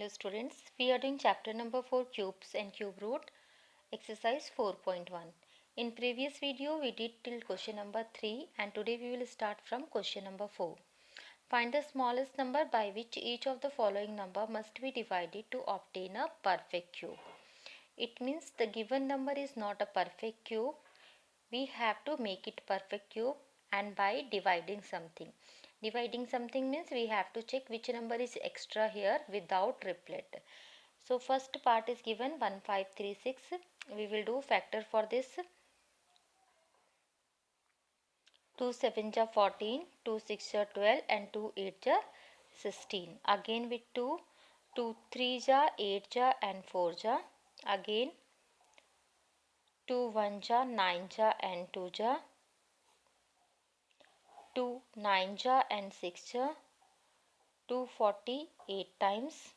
Hello students, we are doing chapter number 4 cubes and cube root exercise 4.1. In previous video we did till question number 3 and today we will start from question number 4. Find the smallest number by which each of the following number must be divided to obtain a perfect cube. It means the given number is not a perfect cube. We have to make it perfect cube and by dividing something. Dividing something means we have to check which number is extra here without triplet. So first part is given 1536. We will do factor for this. 2 7 ja 14, 2 6 ja 12 and 2 8 ja 16. Again with 2, 2 3 ja 8 ja and 4 ja. Again 2 1 ja 9 ja and 2 ja. 2 9 ja and 6 ja. 248 times,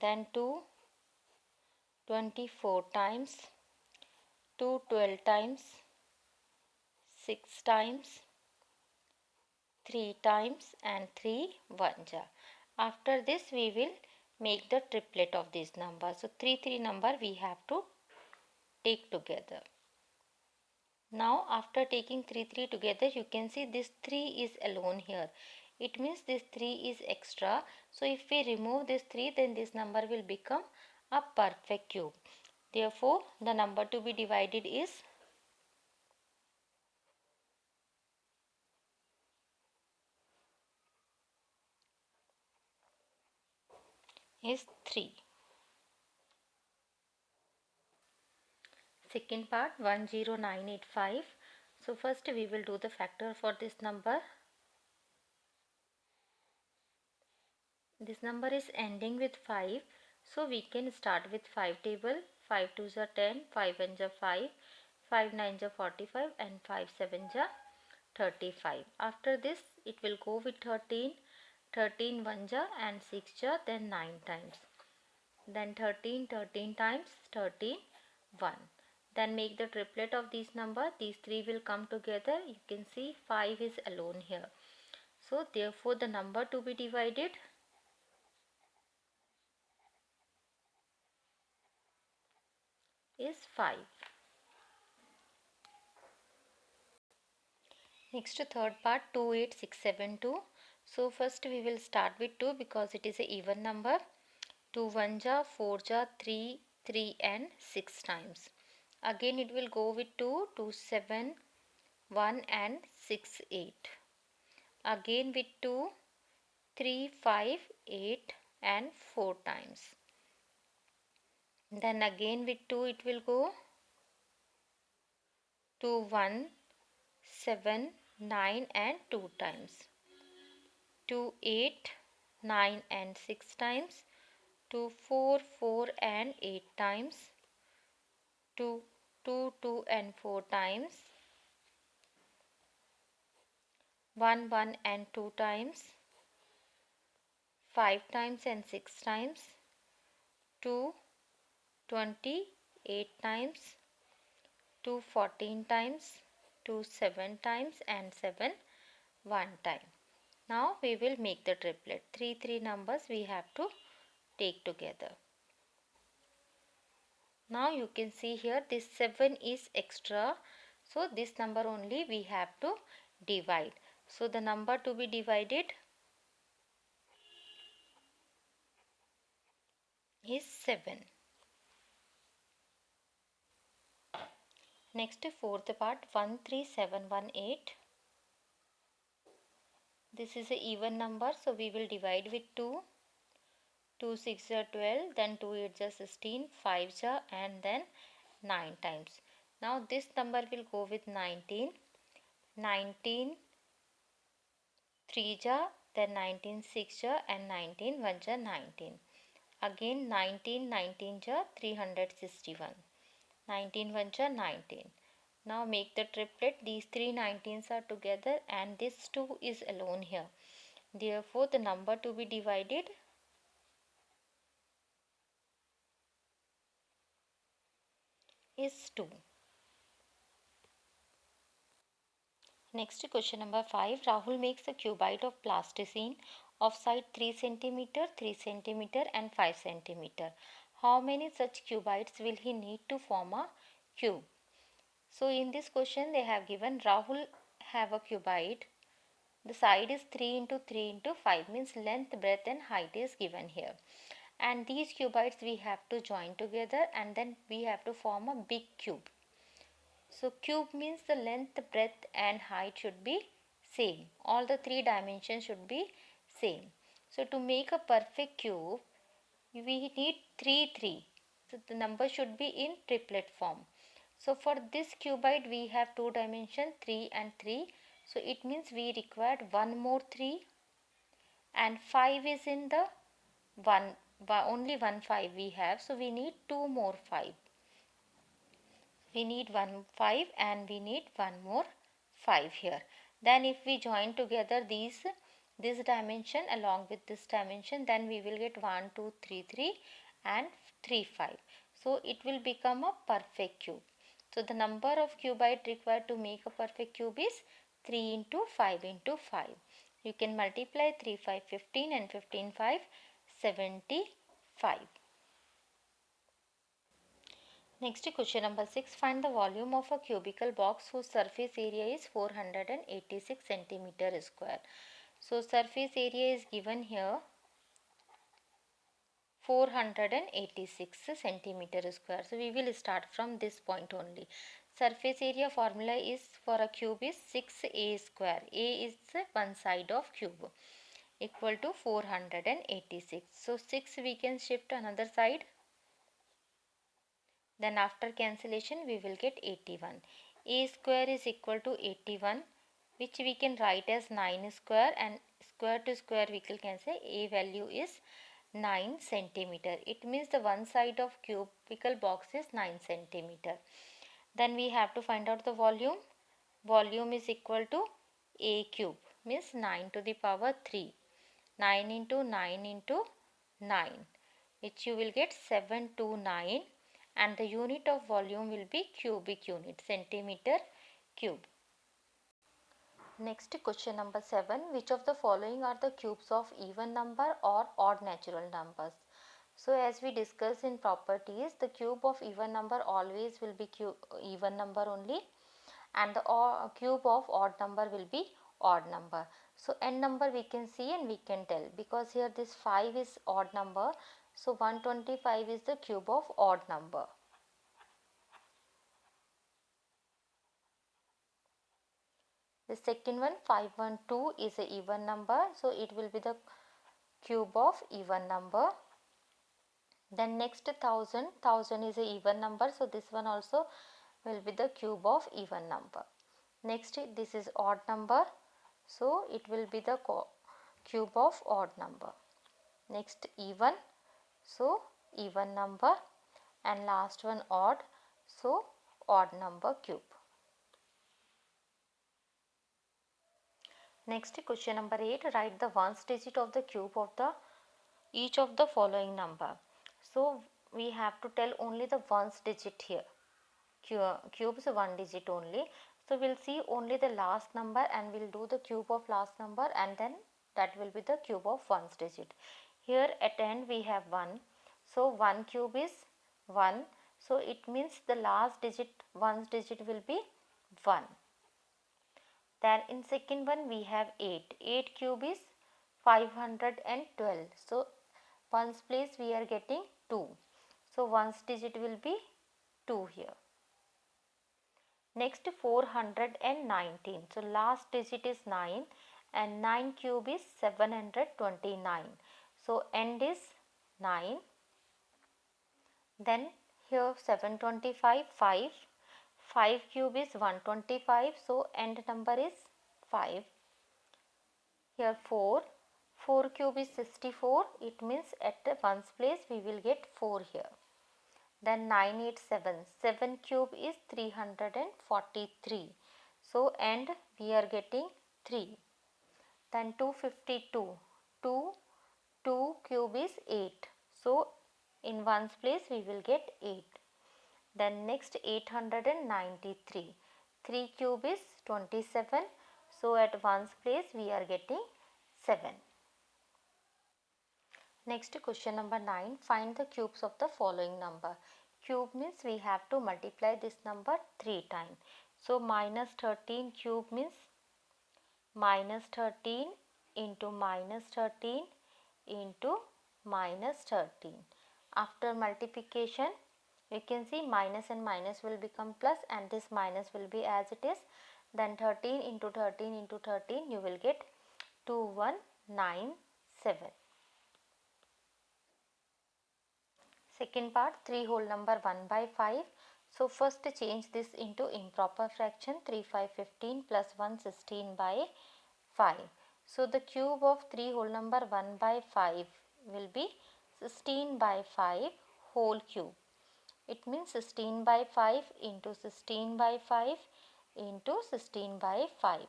then 2 24 times, 2 12 times, 6 times, 3 times and 3 1 ja. After this we will make the triplet of this number. So 3 number we have to take together. Now after taking 3 together you can see this 3 is alone here. It means this 3 is extra. So if we remove this 3 then this number will become a perfect cube. Therefore the number to be divided is 3. Second part 10985. So first we will do the factor for this number. This number is ending with 5. So we can start with 5 table. 5 2s are 10, 5 1s are 5, 5 9s are 45 and 5 7s are 35. After this it will go with 13, 13 1s are and 6s are, then 9 times. Then 13 times, 13 1. Then make the triplet of this number. These three will come together. You can see 5 is alone here. So therefore the number to be divided is 5. Next third part 28672. So first we will start with 2 because it is a even number. 2 1 ja, 4 ja, 3, 3 and 6 times. Again it will go with 2, 2 7, 1 and 6 8. Again with 2, 3 5, 8 and 4 times. Then again with 2 it will go 2 1, 7, 9 and 2 times. 2 8, 9 and 6 times. 2 4, 4 and 8 times. 2 2, 2 and 4 times. 1 1 and 2 times. 5 times and 6 times. 2 28 times. 2 14 times. 2 7 times and 7 1 time. Now we will make the triplet. 3 numbers we have to take together. Now you can see here this 7 is extra. So this number only we have to divide. So the number to be divided is 7. Next fourth part 13718. This is a even number, so we will divide with 2. 2 6 are 12, then 2 8 are 16, 5 are and then 9 times. Now this number will go with 19. 19 3 ja, then 19 6 ja and 19 1 ja 19. Again 19 ja 361. 19 1 ja 19. Now make the triplet. These three 19s are together and this 2 is alone here. Therefore the number to be divided is 2. Next question number 5. Rahul makes a cubite of plasticine of side 3 centimeter, 3 centimeter and 5 centimeter. How many such cubites will he need to form a cube? So in this question they have given Rahul have a cubite. The side is 3 into 3 into 5, means length, breadth and height is given here. And these cubites we have to join together and then we have to form a big cube. So cube means the length, breadth and height should be same. All the three dimensions should be same. So to make a perfect cube, we need 3. So the number should be in triplet form. So for this cubite we have two dimensions 3 and 3. So it means we required one more 3 and 5 is in the one, only one 5 we have. So we need two more 5. We need one 5 and we need one more 5 here. Then if we join together this dimension along with this dimension, then we will get 1 2 3 3 and 3 5. So it will become a perfect cube. So the number of cubite required to make a perfect cube is 3 into 5 into 5. You can multiply 3 5 15 and 15 5 75. Next question number 6. Find the volume of a cubical box whose surface area is 486 centimeter square. So surface area is given here 486 centimeter square. So we will start from this point only. Surface area formula is for a cube is 6a square. A is one side of cube equal to 486. So 6 we can shift another side. Then after cancellation we will get 81. A square is equal to 81, which we can write as 9 square, and square to square we can say A value is 9 centimeter. It means the one side of cubical box is 9 centimeter. Then we have to find out the volume. Volume is equal to A cube, means 9 to the power 3. 9 into 9 into 9, which you will get 729, and the unit of volume will be cubic unit, centimeter cube. Next question number 7. Which of the following are the cubes of even number or odd natural numbers? So as we discussed in properties, the cube of even number always will be even number only, and the cube of odd number will be odd number. So n number we can see and we can tell, because here this 5 is odd number. So 125 is the cube of odd number. The second one 512 is a even number. So it will be the cube of even number. Then next 1000 is a even number. So this one also will be the cube of even number. Next this is odd number. So it will be the cube of odd number. Next even. So even number, and last one odd. So odd number cube. Next question number 8. Write the ones digit of the cube of each of the following number. So we have to tell only the ones digit here. Cubes one digit only. So we'll see only the last number and we'll do the cube of last number, and then that will be the cube of ones digit. Here at end we have 1. So 1 cube is 1. So it means the last digit, ones digit will be 1. Then in second one we have 8. 8 cube is 512. So ones place we are getting 2. So ones digit will be 2 here. Next 419. So last digit is 9 and 9 cube is 729. So end is 9. Then here 725, 5. 5 cube is 125. So end number is 5. Here 4. 4 cube is 64. It means at the ones place we will get 4 here. Then 987. 7 cube is 343. So end we are getting 3. Then 252. 2 cube is 8. So in ones place we will get 8. Then next 893. 3 cube is 27. So at ones place we are getting 7. Next question number 9. Find the cubes of the following number. Cube means we have to multiply this number 3 times. So minus 13 cube means minus 13 into minus 13 into minus 13. After multiplication, you can see minus and minus will become plus and this minus will be as it is. Then 13 into 13 into 13, you will get 2197. Second part, 3 whole number 1 by 5. So first change this into improper fraction. 3 5 15 plus 1 16 by 5. So the cube of 3 whole number 1 by 5 will be 16 by 5 whole cube. It means 16 by 5 into 16 by 5 into 16 by 5.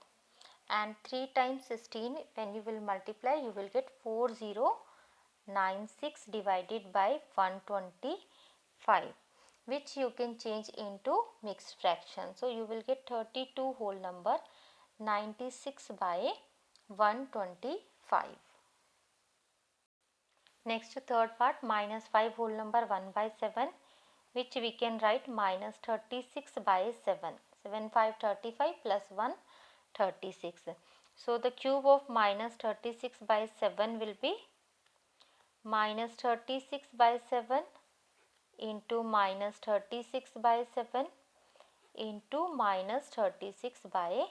And 3 times 16, when you will multiply, you will get 4096 divided by 125, which you can change into mixed fraction. So you will get 32 whole number 96 by 125. Next third part, minus 5 whole number 1 by 7, which we can write minus 36 by 7. 7 5 35 plus 1 36. So the cube of minus 36 by 7 will be minus 36 by 7 into minus 36 by 7 into minus 36 by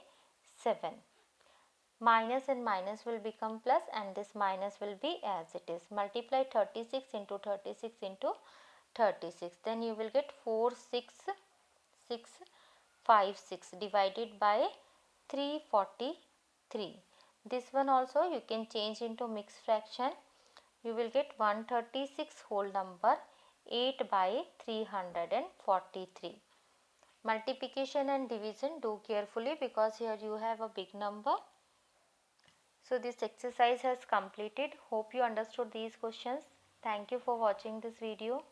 7. Minus and minus will become plus and this minus will be as it is. Multiply 36 into 36 into 36. Then you will get 46656 divided by 343. This one also you can change into mixed fraction. You will get 136 whole number 8 by 343. Multiplication and division do carefully because here you have a big number. So this exercise has completed. Hope you understood these questions. Thank you for watching this video.